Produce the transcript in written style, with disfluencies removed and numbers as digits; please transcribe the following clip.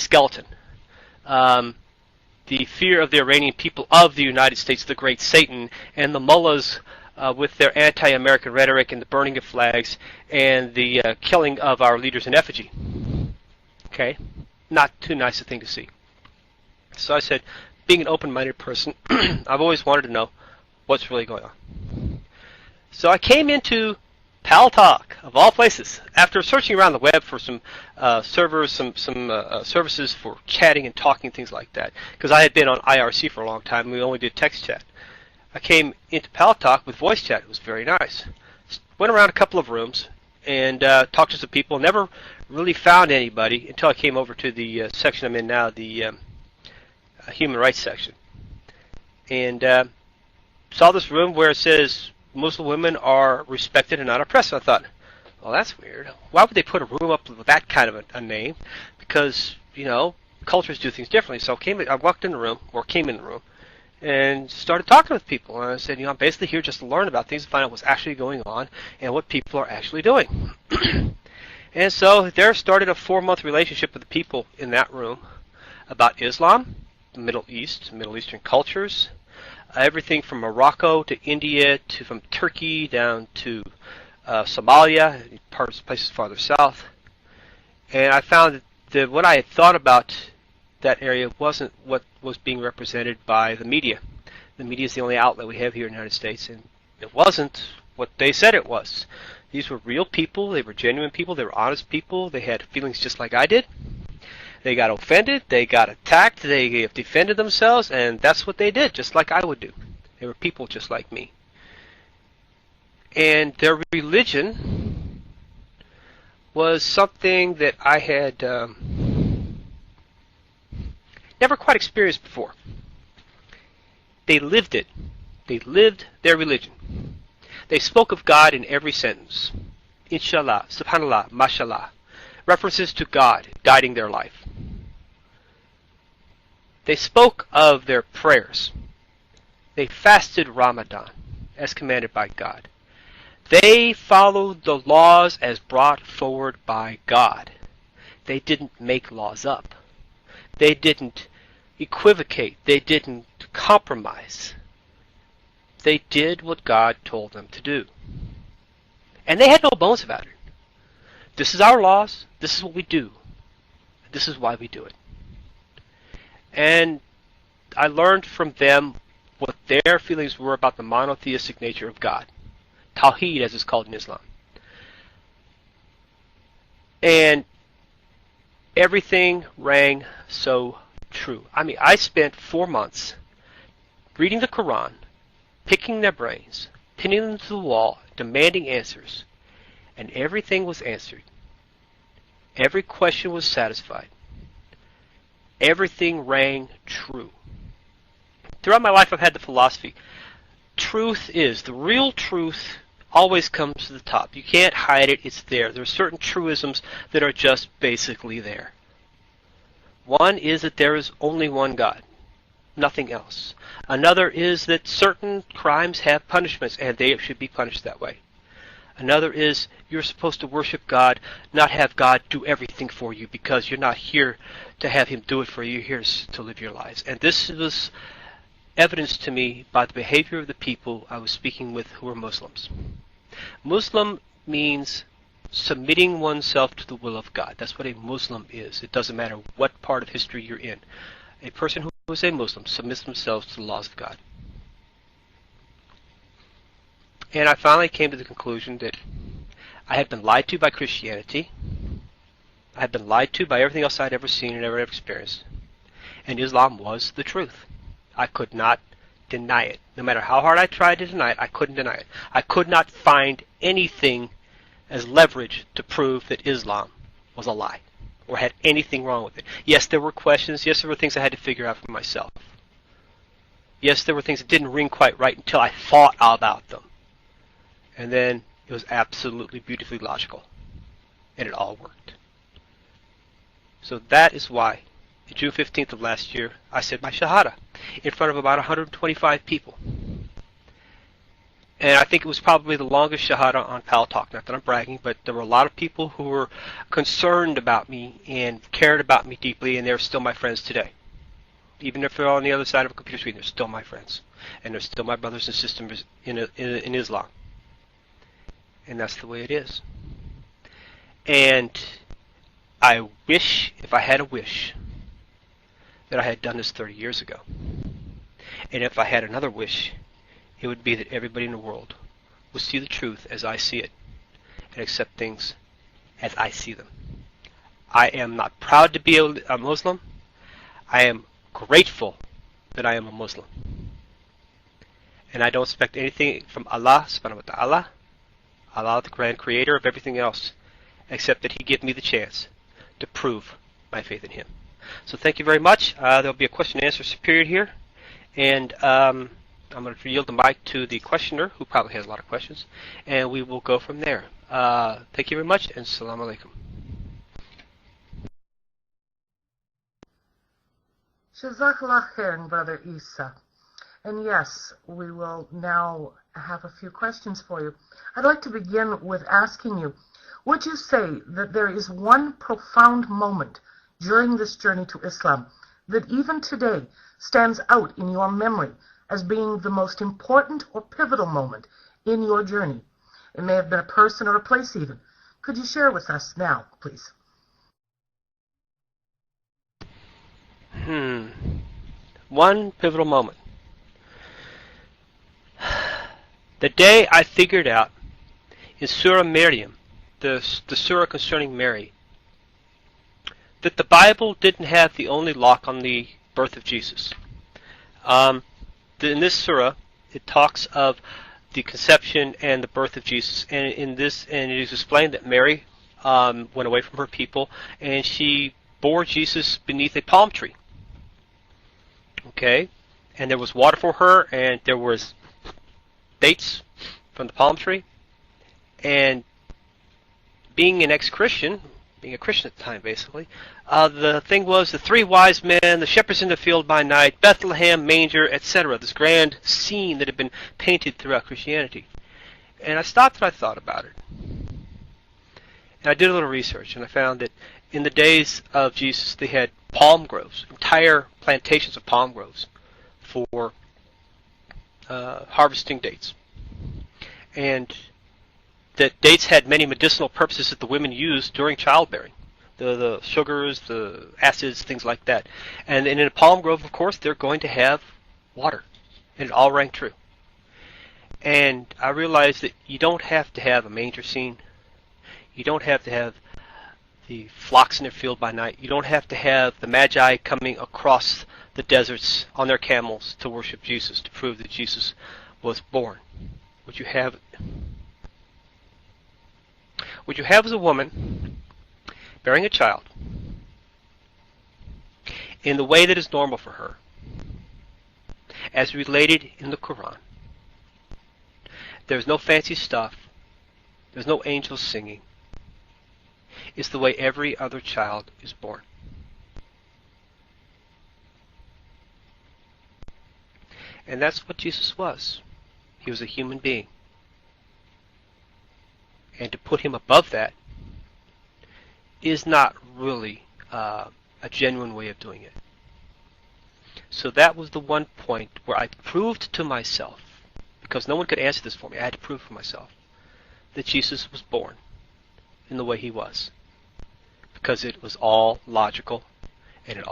skeleton. The fear of the Iranian people of the United States, the great Satan, and the mullahs with their anti-American rhetoric and the burning of flags and the killing of our leaders in effigy. Okay? Not too nice a thing to see. So I said, being an open-minded person, I've always wanted to know what's really going on. So I came into Paltalk, of all places, after searching around the web for some servers, some services for chatting and talking, things like that, because I had been on IRC for a long time and we only did text chat. I came into Paltalk with voice chat. It was very nice. Went around a couple of rooms and talked to some people. Never really found anybody until I came over to the section I'm in now, the human rights section, and saw this room where it says Muslim women are respected and not oppressed. I thought, well, that's weird. Why would they put a room up with that kind of a name? Because, you know, cultures do things differently. So I walked in the room, or came in the room, and started talking with people. And I said, you know, I'm basically here just to learn about things, to find out what's actually going on and what people are actually doing. And so there started a 4-month relationship with the people in that room about Islam, the Middle East, Middle Eastern cultures, everything from Morocco to India, to from Turkey down to Somalia, places farther south. And I found that what I had thought about that area wasn't what was being represented by the media. The media is the only outlet we have here in the United States, and it wasn't what they said it was. These were real people, they were genuine people, they were honest people, they had feelings just like I did. They got offended, they got attacked, they defended themselves, and that's what they did, just like I would do. They were people just like me. And their religion was something that I had never quite experienced before. They lived it. They lived their religion. They spoke of God in every sentence. Inshallah, subhanallah, mashallah. References to God guiding their life. They spoke of their prayers. They fasted Ramadan as commanded by God. They followed the laws as brought forward by God. They didn't make laws up. They didn't equivocate. They didn't compromise. They did what God told them to do. And they had no bones about it. This is our laws. This is what we do. This is why we do it. And I learned from them what their feelings were about the monotheistic nature of God. Tawheed, as it's called in Islam. And everything rang so true. I mean, I spent 4 months reading the Quran, picking their brains, pinning them to the wall, demanding answers. And everything was answered. Every question was satisfied. Everything rang true. Throughout my life, I've had the philosophy, truth is, the real truth always comes to the top. You can't hide it, it's there. There are certain truisms that are just basically there. One is that there is only one God, nothing else. Another is that certain crimes have punishments, and they should be punished that way. Another is you're supposed to worship God, not have God do everything for you, because you're not here to have Him do it for you. You're here to live your lives. And this was evidenced to me by the behavior of the people I was speaking with who were Muslims. Muslim means submitting oneself to the will of God. That's what a Muslim is. It doesn't matter what part of history you're in. A person who is a Muslim submits themselves to the laws of God. And I finally came to the conclusion that I had been lied to by Christianity. I had been lied to by everything else I'd ever seen and ever experienced. And Islam was the truth. I could not deny it. No matter how hard I tried to deny it, I couldn't deny it. I could not find anything as leverage to prove that Islam was a lie or had anything wrong with it. Yes, there were questions. Yes, there were things I had to figure out for myself. Yes, there were things that didn't ring quite right until I thought about them. And then it was absolutely beautifully logical. And it all worked. So that is why, on June 15th of last year, I said my Shahada in front of about 125 people. And I think it was probably the longest Shahada on Paltalk. Not that I'm bragging, but there were a lot of people who were concerned about me and cared about me deeply, and they're still my friends today. Even if they're on the other side of a computer screen, they're still my friends. And they're still my brothers and sisters in Islam. And that's the way it is. And I wish, if I had a wish, that I had done this 30 years ago. And if I had another wish, it would be that everybody in the world would see the truth as I see it and accept things as I see them. I am not proud to be a Muslim. I am grateful that I am a Muslim. And I don't expect anything from Allah subhanahu wa ta'ala, Allah the grand creator of everything else, except that He give me the chance to prove my faith in Him. So thank you very much. There'll be a question and answer period here. And I'm going to yield the mic to the questioner, who probably has a lot of questions, and we will go from there. Thank you very much, and Assalamu alaikum. Jazakallah khairan, Brother Isa. And yes, we will now have a few questions for you. I'd like to begin with asking you, would you say that there is one profound moment during this journey to Islam that even today stands out in your memory as being the most important or pivotal moment in your journey? It may have been a person or a place even. Could you share with us now, please? One pivotal moment. The day I figured out in Surah Maryam, the surah concerning Mary, that the Bible didn't have the only lock on the birth of Jesus. In this surah, it talks of the conception and the birth of Jesus, and it is explained that Mary went away from her people, and she bore Jesus beneath a palm tree. Okay, and there was water for her, and there was dates from the palm tree. And being an ex-Christian, being a Christian at the time, basically, the thing was the three wise men, the shepherds in the field by night, Bethlehem, manger, etc. This grand scene that had been painted throughout Christianity. And I stopped and I thought about it. And I did a little research, and I found that in the days of Jesus, they had palm groves, entire plantations of palm groves for harvesting dates. And that dates had many medicinal purposes that the women used during childbearing. The sugars, the acids, things like that. And in a palm grove, of course, they're going to have water. And it all rang true. And I realized that you don't have to have a manger scene. You don't have to have the flocks in their field by night. You don't have to have the Magi coming across the deserts on their camels to worship Jesus, to prove that Jesus was born. What you have is a woman bearing a child in the way that is normal for her, as related in the Quran. There's no fancy stuff. There's no angels singing. It's the way every other child is born. And that's what Jesus was. He was a human being. And to put him above that is not really a genuine way of doing it. So that was the one point where I proved to myself, because no one could answer this for me, I had to prove for myself, that Jesus was born in the way he was. Because it was all logical and it